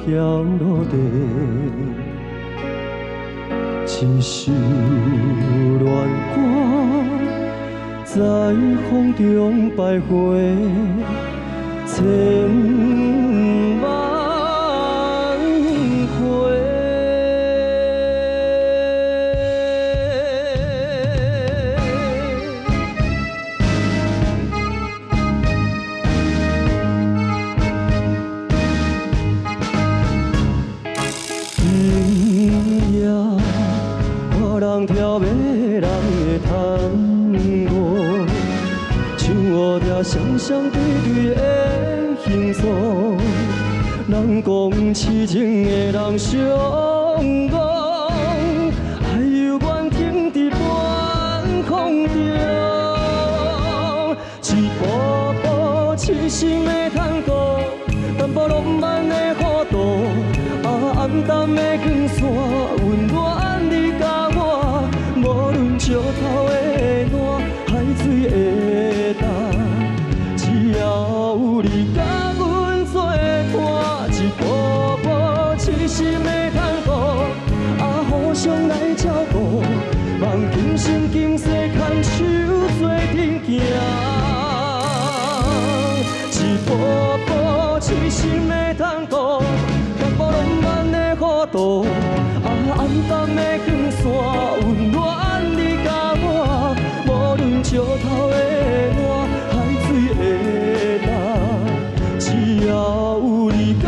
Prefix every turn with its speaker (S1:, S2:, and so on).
S1: 飘落地，一首恋歌在风中徘徊，千万回。人跳马人的探戈，像乌蝶双双对对的形诉。人讲痴情的人上戆，还有愿停伫半空中。一步步痴心的探戈，淡薄浪漫的花朵，暗淡的光线，温暖你甲我。无论石头的烂，海水的干，只要有你甲阮作伴，一步步痴心的探戈，互相来照顾，望今生今世牵手做阵行。一步步痴心的探戈，淡薄浪漫的花朵，暗淡的光线，温暖你甲我。无论石头的烂，海水的干，只要有你甲